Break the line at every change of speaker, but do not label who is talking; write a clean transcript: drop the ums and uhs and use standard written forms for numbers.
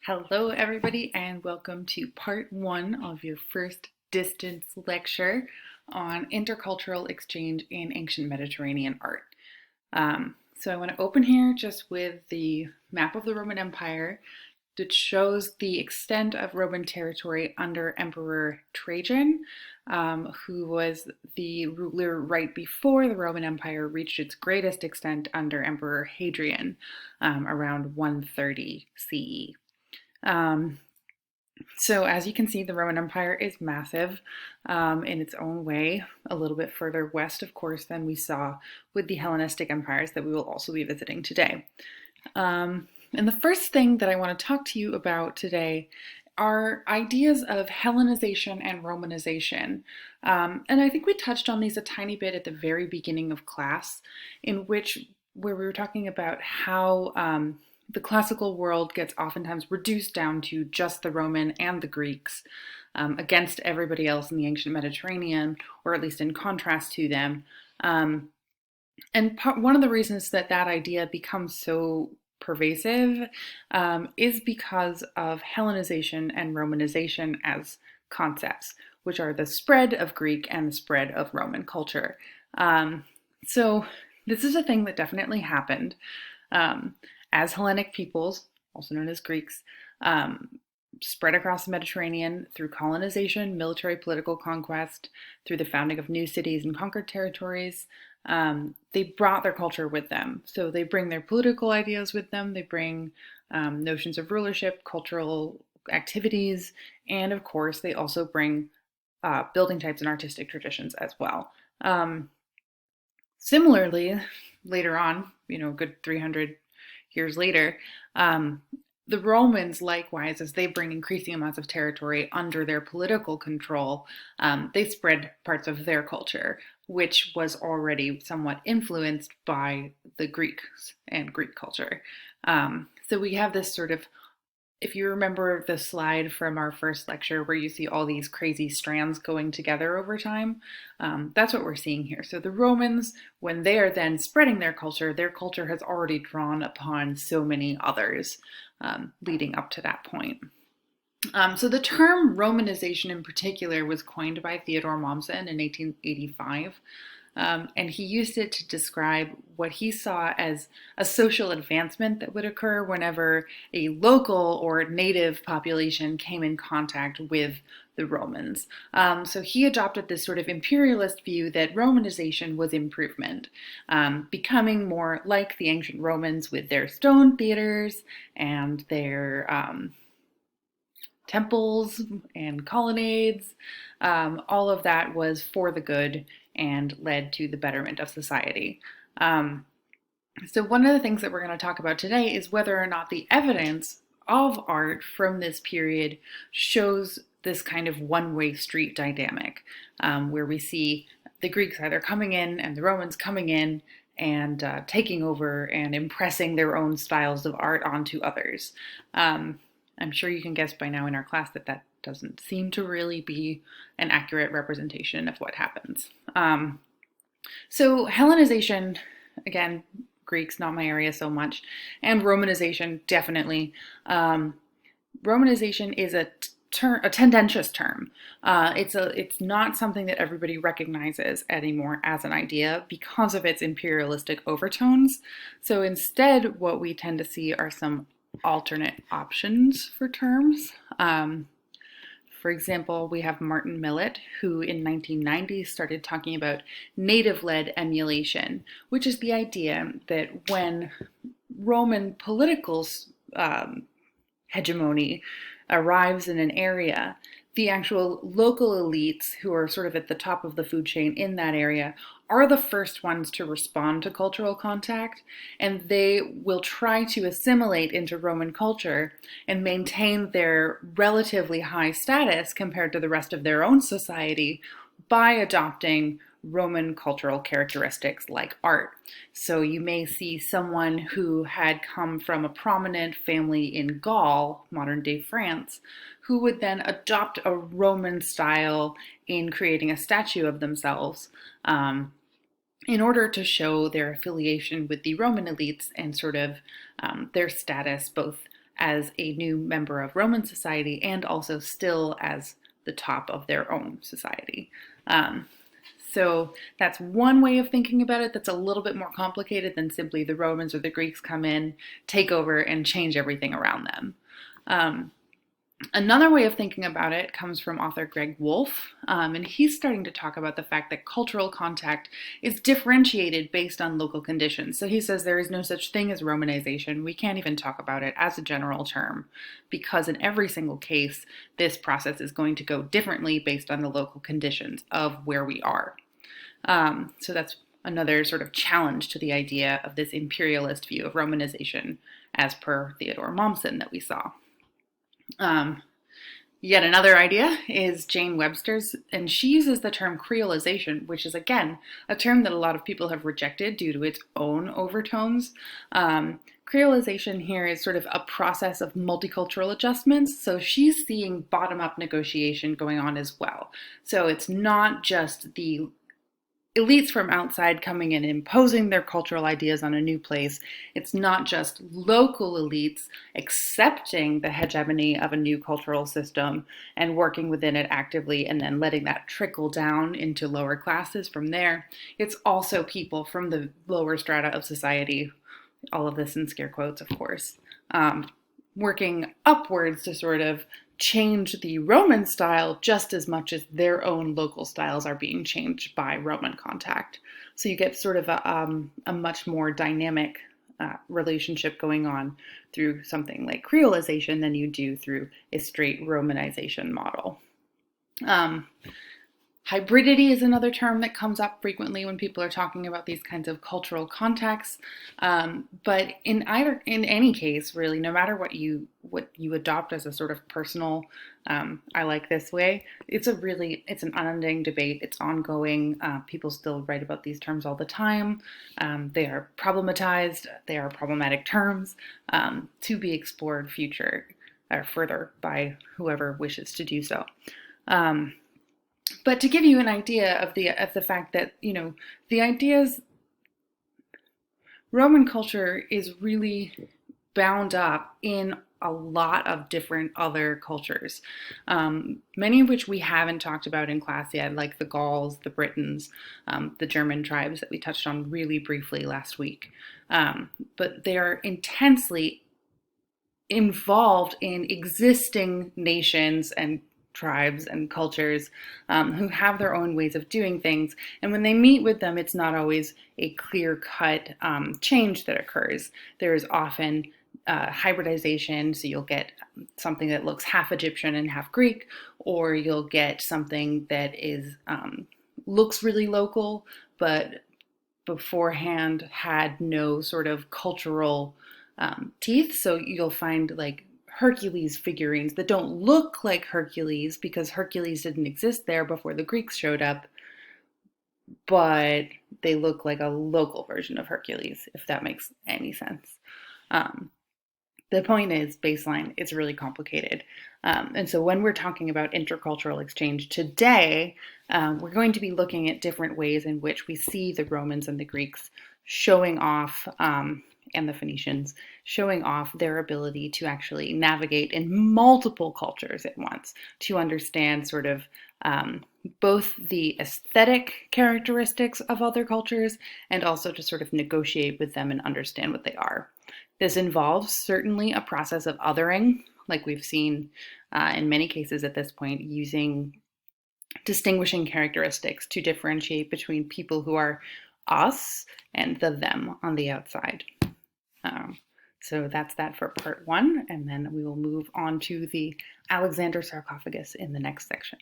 Hello, everybody, and welcome to part one of your first distance lecture on intercultural exchange in ancient Mediterranean art. So I want to open here just with the map of the Roman Empire that shows the extent of Roman territory under Emperor Trajan, who was the ruler right before the Roman Empire reached its greatest extent under Emperor Hadrian around 130 CE. So as you can see, the Roman Empire is massive in its own way, a little bit further west, of course, than we saw with the Hellenistic empires that we will also be visiting today. And the first thing that I want to talk to you about today are ideas of Hellenization and Romanization. And I think we touched on these a tiny bit at the very beginning of class, where we were talking about how the classical world gets oftentimes reduced down to just the Roman and the Greeks against everybody else in the ancient Mediterranean, or at least in contrast to them. And one of the reasons that idea becomes so pervasive is because of Hellenization and Romanization as concepts, which are the spread of Greek and the spread of Roman culture. So this is a thing that definitely happened. As Hellenic peoples, also known as Greeks, spread across the Mediterranean through colonization, military political conquest, through the founding of new cities and conquered territories, they brought their culture with them. So they bring their political ideas with them, they bring notions of rulership, cultural activities, and of course they also bring building types and artistic traditions as well. Similarly, later on, a good 300 years later, the Romans, likewise, as they bring increasing amounts of territory under their political control, they spread parts of their culture, which was already somewhat influenced by the Greeks and Greek culture. So we have this sort of, if you remember the slide from our first lecture where you see all these crazy strands going together over time, that's what we're seeing here. So the Romans, when they are then spreading their culture has already drawn upon so many others leading up to that point. So the term Romanization in particular was coined by Theodore Mommsen in 1885. And he used it to describe what he saw as a social advancement that would occur whenever a local or native population came in contact with the Romans. So he adopted this sort of imperialist view that Romanization was improvement, becoming more like the ancient Romans with their stone theaters and their temples and colonnades. All of that was for the good and led to the betterment of society. So one of the things that we're going to talk about today is whether or not the evidence of art from this period shows this kind of one-way street dynamic, where we see the Greeks either coming in and the Romans coming in and taking over and impressing their own styles of art onto others. I'm sure you can guess by now in our class that doesn't seem to really be an accurate representation of what happens. So Hellenization, again, Greek's not my area so much, and Romanization, definitely. Romanization is a tendentious term. It's not something that everybody recognizes anymore as an idea because of its imperialistic overtones. So instead, what we tend to see are some alternate options for terms. For example, we have Martin Millet, who in 1990 started talking about native-led emulation, which is the idea that when Roman political hegemony arrives in an area, the actual local elites who are sort of at the top of the food chain in that area are the first ones to respond to cultural contact, and they will try to assimilate into Roman culture and maintain their relatively high status compared to the rest of their own society by adopting Roman cultural characteristics like art. So you may see someone who had come from a prominent family in Gaul, modern-day France, who would then adopt a Roman style in creating a statue of themselves in order to show their affiliation with the Roman elites and sort of their status both as a new member of Roman society and also still as the top of their own society. So that's one way of thinking about it that's a little bit more complicated than simply the Romans or the Greeks come in, take over, and change everything around them. Another way of thinking about it comes from author Greg Wolfe, and he's starting to talk about the fact that cultural contact is differentiated based on local conditions. So he says there is no such thing as Romanization. We can't even talk about it as a general term because in every single case, this process is going to go differently based on the local conditions of where we are. So that's another sort of challenge to the idea of this imperialist view of Romanization as per Theodore Mommsen that we saw. Yet another idea is Jane Webster's, and she uses the term creolization, which is, again, a term that a lot of people have rejected due to its own overtones. Creolization here is sort of a process of multicultural adjustments, so she's seeing bottom-up negotiation going on as well. So it's not just the elites from outside coming in and imposing their cultural ideas on a new place. It's not just local elites accepting the hegemony of a new cultural system and working within it actively and then letting that trickle down into lower classes from there. It's also people from the lower strata of society, all of this in scare quotes, of course, working upwards to sort of change the Roman style just as much as their own local styles are being changed by Roman contact. So you get sort of a much more dynamic relationship going on through something like creolization than you do through a straight Romanization model. Hybridity is another term that comes up frequently when people are talking about these kinds of cultural contexts. But in any case, really, no matter what you adopt as a sort of personal, I like this way, it's an unending debate. It's ongoing. People still write about these terms all the time. They are problematized. They are problematic terms to be explored further by whoever wishes to do so. But to give you an idea of the fact that, the ideas, Roman culture is really bound up in a lot of different other cultures, many of which we haven't talked about in class yet, like the Gauls, the Britons, the German tribes that we touched on really briefly last week. But they are intensely involved in existing nations and tribes and cultures who have their own ways of doing things. And when they meet with them, it's not always a clear-cut change that occurs. There is often hybridization, so you'll get something that looks half Egyptian and half Greek, or you'll get something that looks really local, but beforehand had no sort of cultural teeth. So you'll find like Hercules figurines that don't look like Hercules because Hercules didn't exist there before the Greeks showed up, but they look like a local version of Hercules, if that makes any sense. The point is, baseline, it's really complicated. And so when we're talking about intercultural exchange today, we're going to be looking at different ways in which we see the Romans and the Greeks showing off and the Phoenicians showing off their ability to actually navigate in multiple cultures at once, to understand sort of both the aesthetic characteristics of other cultures and also to sort of negotiate with them and understand what they are. This involves certainly a process of othering, like we've seen in many cases at this point, using distinguishing characteristics to differentiate between people who are us and the them on the outside. So that's that for part one, and then we will move on to the Alexander sarcophagus in the next section.